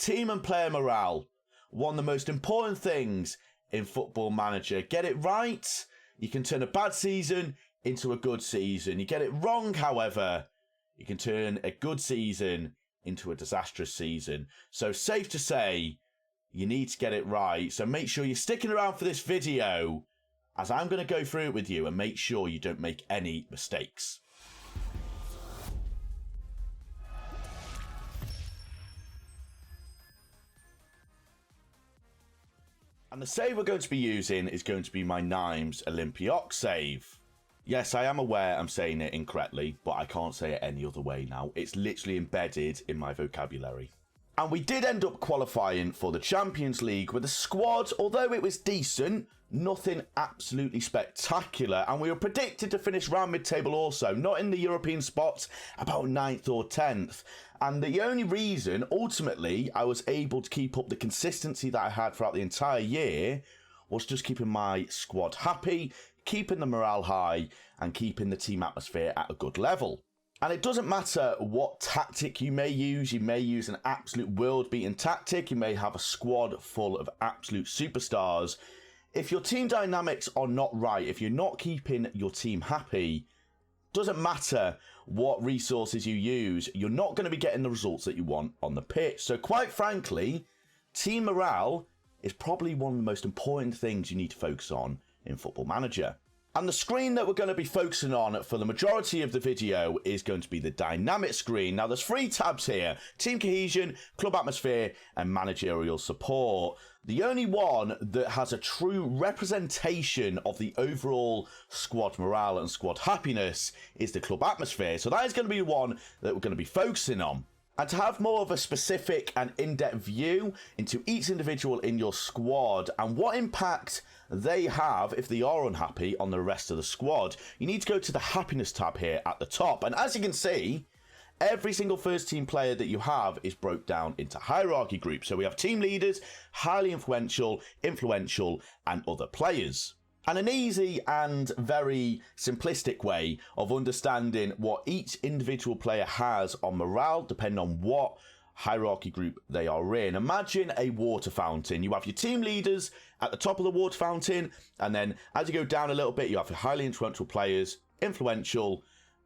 team and player morale. One of the most important things in Football Manager. Get it right, you can turn a bad season into a good season. You get it wrong, however, you can turn a good season into a disastrous season. So safe to say, you need to get it right. So make sure you're sticking around for this video, as I'm going to go through it with you and make sure you don't make any mistakes. And the save we're going to be using is going to be my Nimes Olympiok save. Yes, I am aware I'm saying it incorrectly, but I can't say it any other way now. It's literally embedded in my vocabulary. And we did end up qualifying for the Champions League with a squad, although it was decent, nothing absolutely spectacular. And we were predicted to finish round mid-table also, not in the European spots, about 9th or 10th. And the only reason, ultimately, I was able to keep up the consistency that I had throughout the entire year was just keeping my squad happy, keeping the morale high, and keeping the team atmosphere at a good level. And it doesn't matter what tactic you may use an absolute world-beating tactic, you may have a squad full of absolute superstars. If your team dynamics are not right, if you're not keeping your team happy, doesn't matter what resources you use, you're not going to be getting the results that you want on the pitch. So quite frankly, team morale is probably one of the most important things you need to focus on in Football Manager. And the screen that we're going to be focusing on for the majority of the video is going to be the dynamic screen. Now, there's 3 tabs here: team cohesion, club atmosphere, and managerial support. The only one that has a true representation of the overall squad morale and squad happiness is the club atmosphere. So that is going to be the one that we're going to be focusing on. And to have more of a specific and in-depth view into each individual in your squad and what impact they have if they are unhappy on the rest of the squad, you need to go to the happiness tab here at the top. And as you can see, every single first team player that you have is broke down into hierarchy groups. So we have team leaders, highly influential, and other players. And an easy and very simplistic way of understanding what each individual player has on morale, depending on what hierarchy group they are in. Imagine a water fountain. You have your team leaders at the top of the water fountain, and then as you go down a little bit, you have your highly influential players, influential,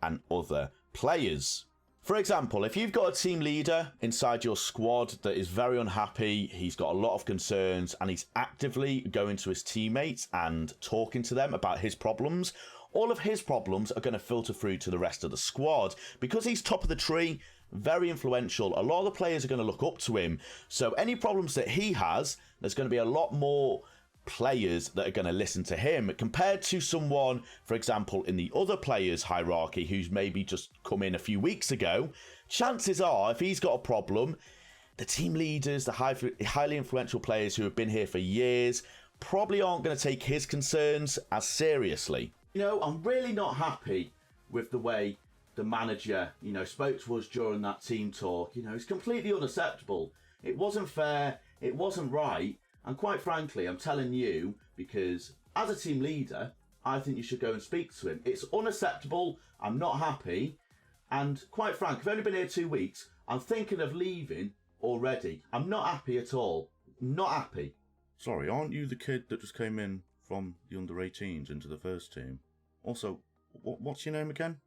and other players. For example, if you've got a team leader inside your squad that is very unhappy, he's got a lot of concerns, and he's actively going to his teammates and talking to them about his problems, all of his problems are going to filter through to the rest of the squad. Because he's top of the tree, very influential, a lot of the players are going to look up to him. So any problems that he has, there's going to be a lot more players that are going to listen to him compared to someone, for example, in the other players hierarchy who's maybe just come in a few weeks ago. Chances are, if he's got a problem, the team leaders, the highly influential players who have been here for years probably aren't going to take his concerns as seriously. You know, I'm really not happy with the way the manager, spoke to us during that team talk. It's completely unacceptable. It wasn't fair, it wasn't right. And quite frankly, I'm telling you, because as a team leader, I think you should go and speak to him. It's unacceptable. I'm not happy. And quite frankly, I've only been here 2 weeks. I'm thinking of leaving already. I'm not happy at all. Not happy. Sorry, aren't you the kid that just came in from the under-18s into the first team? Also, what's your name again?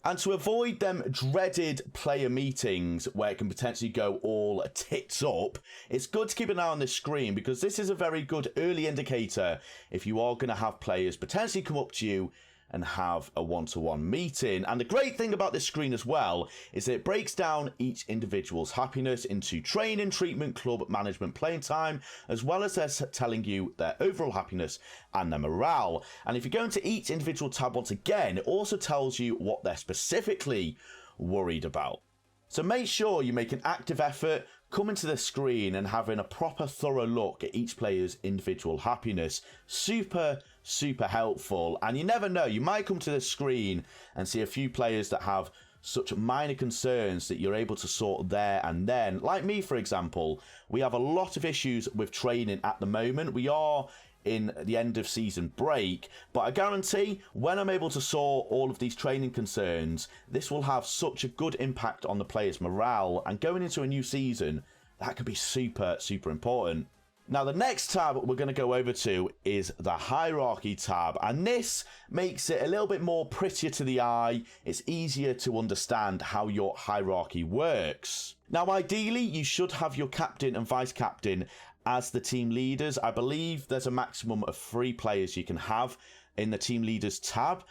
And to avoid them dreaded player meetings where it can potentially go all tits up, it's good to keep an eye on this screen, because this is a very good early indicator if you are going to have players potentially come up to you and have a one-to-one meeting. And the great thing about this screen as well is that it breaks down each individual's happiness into training, treatment, club, management, playing time, as well as they're telling you their overall happiness and their morale. And if you go into each individual tab once again, it also tells you what they're specifically worried about. So make sure you make an active effort coming to the screen and having a proper thorough look at each player's individual happiness. Super helpful. And you never know, you might come to the screen and see a few players that have such minor concerns that you're able to sort there and then. Like me, for example, we have a lot of issues with training at the moment. We are in the end of season break, but I guarantee when I'm able to sort all of these training concerns, this will have such a good impact on the players' morale, and going into a new season, that could be super, super important. Now, the next tab we're going to go over to is the hierarchy tab, and this makes it a little bit more prettier to the eye. It's easier to understand how your hierarchy works. Now, ideally, you should have your captain and vice captain as the team leaders. I believe there's a maximum of 3 players you can have in the team leaders tab.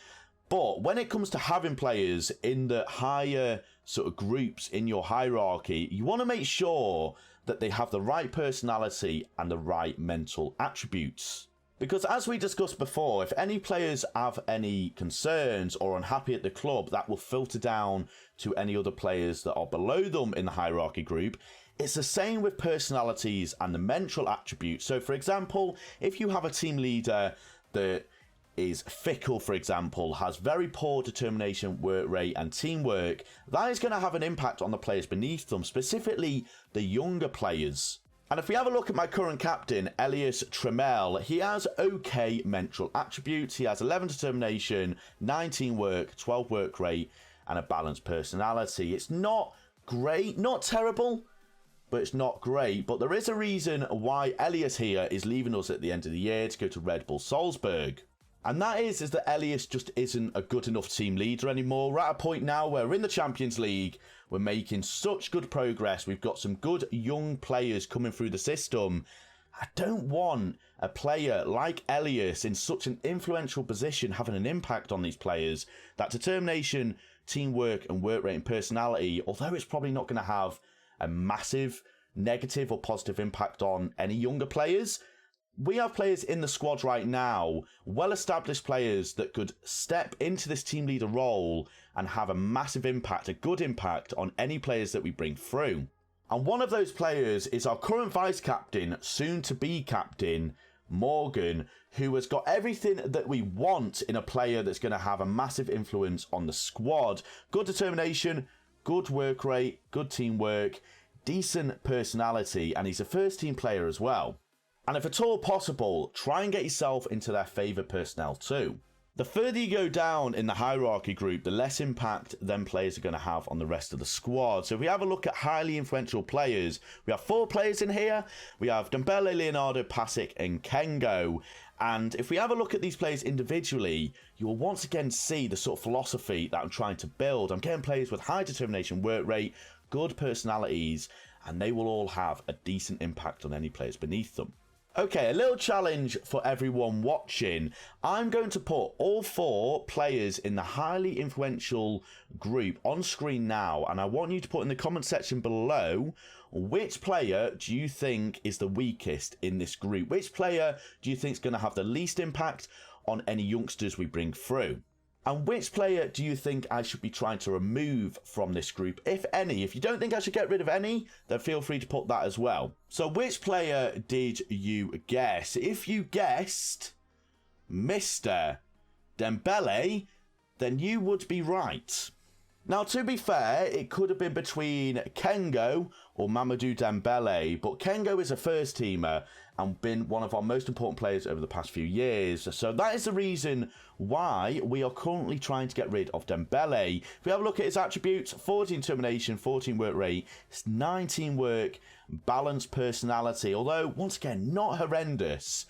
But when it comes to having players in the higher sort of groups in your hierarchy, you want to make sure that they have the right personality and the right mental attributes. Because as we discussed before, if any players have any concerns or unhappy at the club, that will filter down to any other players that are below them in the hierarchy group. It's the same with personalities and the mental attributes. So for example, if you have a team leader that is fickle, for example, has very poor determination, work rate and teamwork, that is going to have an impact on the players beneath them, specifically the younger players. And if we have a look at my current captain, Elias Tremel, he has okay mental attributes. He has 11 determination, 19 work, 12 work rate and a balanced personality. It's not great, not terrible, but it's not great. But there is a reason why Elias here is leaving us at the end of the year to go to Red Bull Salzburg. And that is that Elias just isn't a good enough team leader anymore. We're at a point now where we're in the Champions League. We're making such good progress. We've got some good young players coming through the system. I don't want a player like Elias in such an influential position having an impact on these players. That determination, teamwork and work rate and personality, although it's probably not going to have a massive negative or positive impact on any younger players, we have players in the squad right now, well-established players that could step into this team leader role and have a massive impact, a good impact on any players that we bring through. And one of those players is our current vice-captain, soon-to-be captain, Morgan, who has got everything that we want in a player that's going to have a massive influence on the squad. Good determination, good work rate, good teamwork, decent personality, and he's a first-team player as well. And if at all possible, try and get yourself into their favoured personnel too. The further you go down in the hierarchy group, the less impact them players are going to have on the rest of the squad. So if we have a look at highly influential players, we have 4 players in here. We have Dembele, Leonardo, Pasic and Kengo. And if we have a look at these players individually, you will once again see the sort of philosophy that I'm trying to build. I'm getting players with high determination, work rate, good personalities, and they will all have a decent impact on any players beneath them. Okay, a little challenge for everyone watching. I'm going to put all 4 players in the highly influential group on screen now, and I want you to put in the comment section below which player do you think is the weakest in this group? Which player do you think is going to have the least impact on any youngsters we bring through? And which player do you think I should be trying to remove from this group, if any? If you don't think I should get rid of any, then feel free to put that as well. So which player did you guess? If you guessed Mr. Dembele, then you would be right. Now, to be fair, it could have been between Kengo or Mamadou Dembele, but Kengo is a first-teamer and been one of our most important players over the past few years. So that is the reason why we are currently trying to get rid of Dembele. If we have a look at his attributes, 14 determination, 14 work rate, 19 work, balanced personality, although, once again, not horrendous.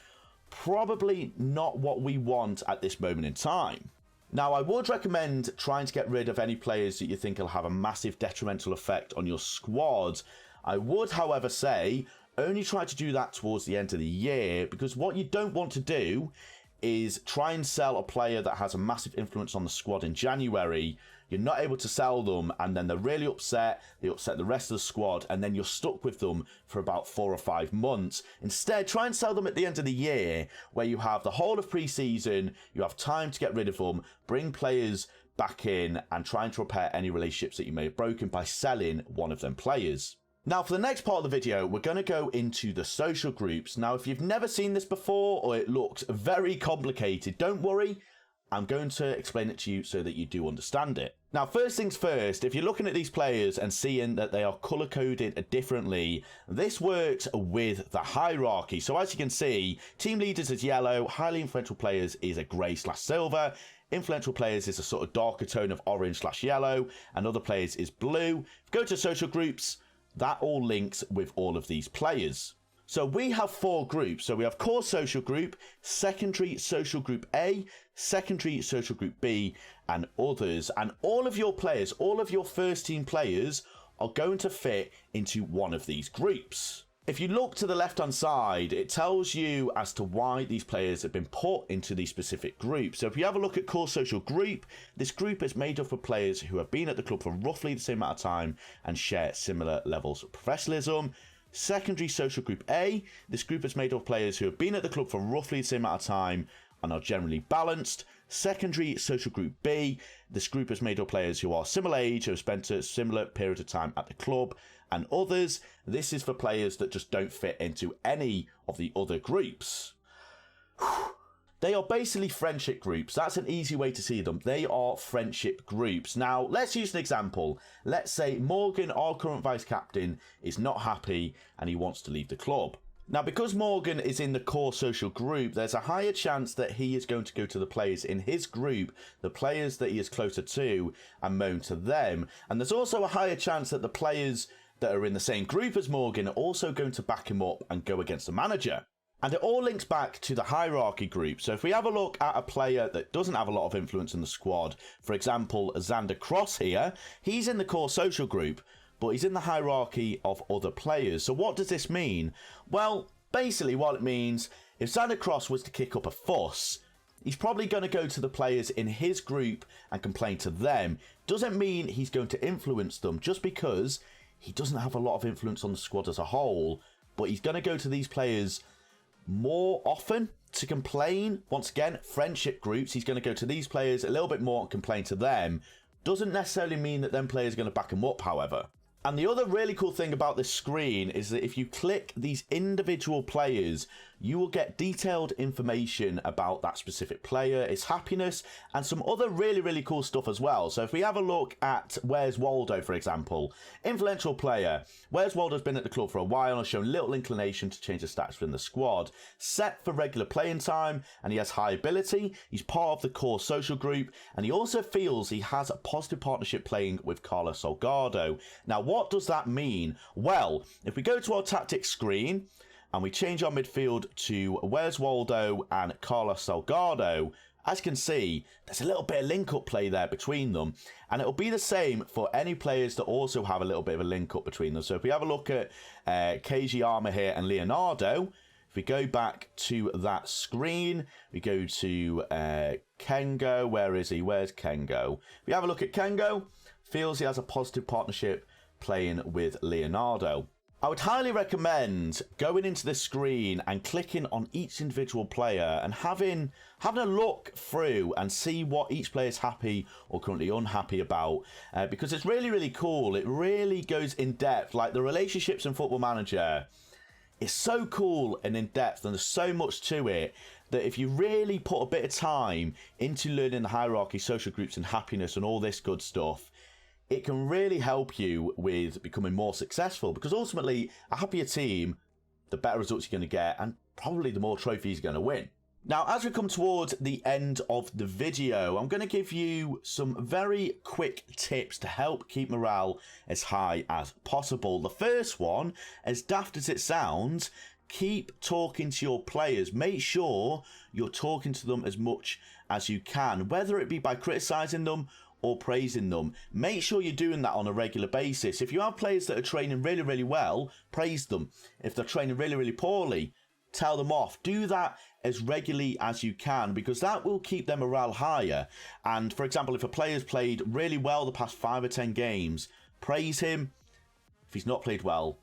Probably not what we want at this moment in time. Now, I would recommend trying to get rid of any players that you think will have a massive detrimental effect on your squad. I would, however, say only try to do that towards the end of the year, because what you don't want to do is try and sell a player that has a massive influence on the squad in January. You're not able to sell them, and then they're really upset. They upset the rest of the squad, and then you're stuck with them for about 4 or 5 months. Instead, try and sell them at the end of the year, where you have the whole of pre-season, you have time to get rid of them, bring players back in, and trying to repair any relationships that you may have broken by selling one of them players. Now, for the next part of the video, we're going to go into the social groups. Now, if you've never seen this before, or it looks very complicated, don't worry. I'm going to explain it to you so that you do understand it. Now, first things first, if you're looking at these players and seeing that they are color-coded differently, this works with the hierarchy. So as you can see, team leaders is yellow, highly influential players is a grey/silver, influential players is a sort of darker tone of orange/yellow, and other players is blue. If you go to social groups, that all links with all of these players. So we have 4 groups. So we have core social group, secondary social group A, secondary social group B, and others. And all of your players, all of your first team players are going to fit into one of these groups. If you look to the left-hand side, it tells you as to why these players have been put into these specific groups. So if you have a look at core social group, this group is made up of players who have been at the club for roughly the same amount of time and share similar levels of professionalism. Secondary social group A, this group is made up of players who have been at the club for roughly the same amount of time and are generally balanced. Secondary social group B, this group is made up of players who are similar age, who have spent a similar period of time at the club. And others, this is for players that just don't fit into any of the other groups. They are basically friendship groups. That's an easy way to see them. They are friendship groups. Now, let's use an example. Let's say Morgan, our current vice captain, is not happy and he wants to leave the club. Now, because Morgan is in the core social group, there's a higher chance that he is going to go to the players in his group, the players that he is closer to, and moan to them. And there's also a higher chance that the players that are in the same group as Morgan are also going to back him up and go against the manager. And it all links back to the hierarchy group. So if we have a look at a player that doesn't have a lot of influence in the squad, for example, Xander Cross here, he's in the core social group, but he's in the hierarchy of other players. So what does this mean? Well, basically what it means, if Xander Cross was to kick up a fuss, he's probably going to go to the players in his group and complain to them. Doesn't mean he's going to influence them, just because he doesn't have a lot of influence on the squad as a whole, but he's going to go to these players more often to complain. Once again, friendship groups, he's going to go to these players a little bit more and complain to them. Doesn't necessarily mean that them players are going to back him up, however. And the other really cool thing about this screen is that if you click these individual players, you will get detailed information about that specific player, its happiness, and some other really, really cool stuff as well. So if we have a look at Where's Waldo, for example, influential player. Where's Waldo's been at the club for a while and has shown little inclination to change the stats within the squad. Set for regular playing time, and he has high ability. He's part of the core social group, and he also feels he has a positive partnership playing with Carlos Salgado. Now, what does that mean? Well, if we go to our tactics screen, and we change our midfield to Where's Waldo and Carlos Salgado, as you can see, there's a little bit of link-up play there between them. And it'll be the same for any players that also have a little bit of a link-up between them. So if we have a look at KG Armour here and Leonardo, if we go back to that screen, we go to Kengo. Where is he? Where's Kengo? If we have a look at Kengo, feels he has a positive partnership playing with Leonardo. I would highly recommend going into this screen and clicking on each individual player and having a look through and see what each player is happy or currently unhappy about, because it's really, really cool. It really goes in depth. Like, the relationships in Football Manager is so cool and in depth, and there's so much to it that if you really put a bit of time into learning the hierarchy, social groups, and happiness and all this good stuff, it can really help you with becoming more successful, because ultimately, a happier team, the better results you're going to get, and probably the more trophies you're going to win. Now, as we come towards the end of the video, I'm going to give you some very quick tips to help keep morale as high as possible. The first one, as daft as it sounds, keep talking to your players. Make sure you're talking to them as much as you can, whether it be by criticising them or praising them. Make sure you're doing that on a regular basis. If you have players that are training really, really well, praise them. If they're training really, really poorly, tell them off. Do that as regularly as you can, because that will keep their morale higher. And for example, if a player's played really well the past 5 or 10 games, praise him. If he's not played well,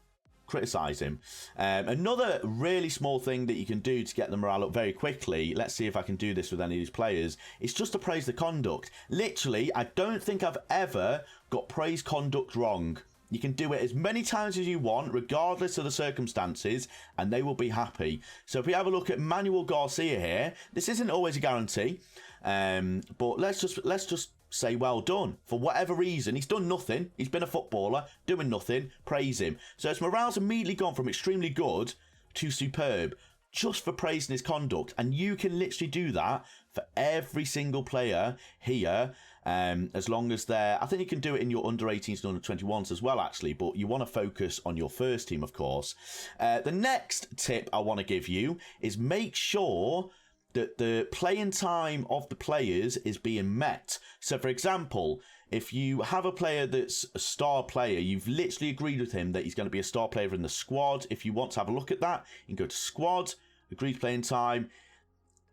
criticise him. Another really small thing that you can do to get the morale up very quickly, let's see if I can do this with any of these players, is just to praise the conduct. Literally, I don't think I've ever got praise conduct wrong. You can do it as many times as you want, regardless of the circumstances, and they will be happy. So if we have a look at Manuel Garcia here, this isn't always a guarantee, but let's just say well done. For whatever reason, he's done nothing. He's been a footballer, doing nothing. Praise him. So his morale's immediately gone from extremely good to superb, just for praising his conduct. And you can literally do that for every single player here As long as they're, I think you can do it in your under 18s and under 21s as well, actually, but you want to focus on your first team, of course. The next tip I want to give you is make sure that the playing time of the players is being met. So, for example, if you have a player that's a star player, you've literally agreed with him that he's going to be a star player in the squad. If you want to have a look at that, you can go to squad, agreed playing time,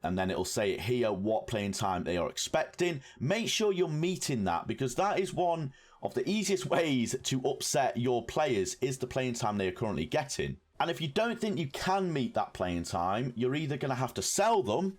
and then it'll say here what playing time they are expecting. Make sure you're meeting that, because that is one of the easiest ways to upset your players, is the playing time they are currently getting. And if you don't think you can meet that playing time, you're either going to have to sell them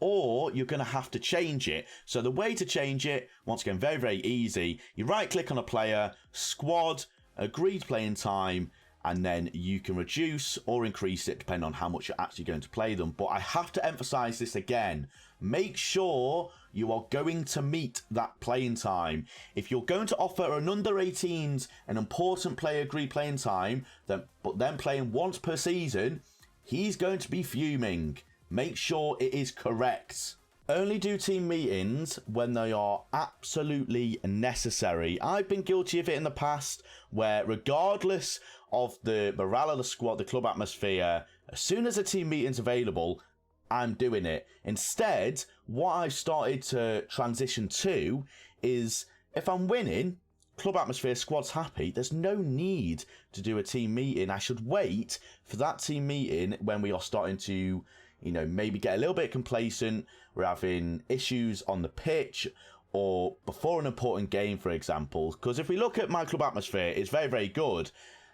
or you're going to have to change it. So the way to change it, once again, very, very easy. You right click on a player, squad, agreed playing time, and then you can reduce or increase it depending on how much you're actually going to play them. But I have to emphasize this again. Make sure you are going to meet that playing time. If you're going to offer an under 18s an important player agreed playing time, but then playing once per season, he's going to be fuming. Make sure it is correct. Only do team meetings when they are absolutely necessary. I've been guilty of it in the past, where regardless of the morale of the squad, the club atmosphere, as soon as a team meeting's available, I'm doing it. Instead, what I've started to transition to is, if I'm winning, club atmosphere, squad's happy, there's no need to do a team meeting. I should wait for that team meeting when we are starting to, you know, maybe get a little bit complacent, we're having issues on the pitch, or before an important game, for example. Because if we look at my club atmosphere, it's very, very good.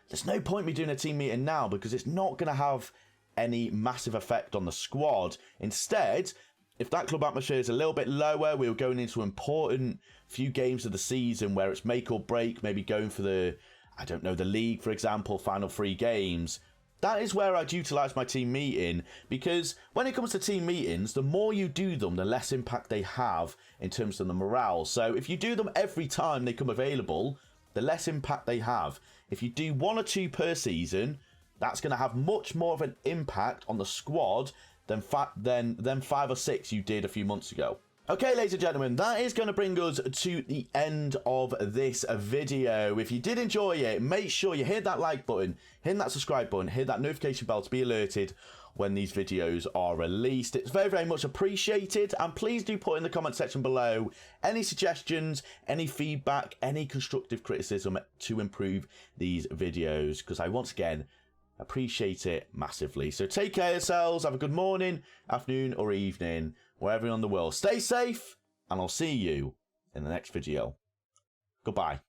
There's no point me doing a team meeting now, because it's not going to have any massive effect on the squad. Instead, if that club atmosphere is a little bit lower, we're going into important few games of the season where it's make or break, maybe going for the, I don't know, the league, for example, final 3 games. That is where I'd utilise my team meeting, because when it comes to team meetings, the more you do them, the less impact they have in terms of the morale. So if you do them every time they come available, the less impact they have. If you do 1 or 2 per season, that's going to have much more of an impact on the squad than 5 or 6 you did a few months ago. Okay, ladies and gentlemen, that is going to bring us to the end of this video. If you did enjoy it, make sure you hit that like button, hit that subscribe button, hit that notification bell to be alerted when these videos are released. It's very, very much appreciated, and please do put in the comment section below any suggestions, any feedback, any constructive criticism to improve these videos, because I once again appreciate it massively. So take care of yourselves, have a good morning, afternoon or evening, wherever you're in the world. Stay safe, and I'll see you in the next video. Goodbye.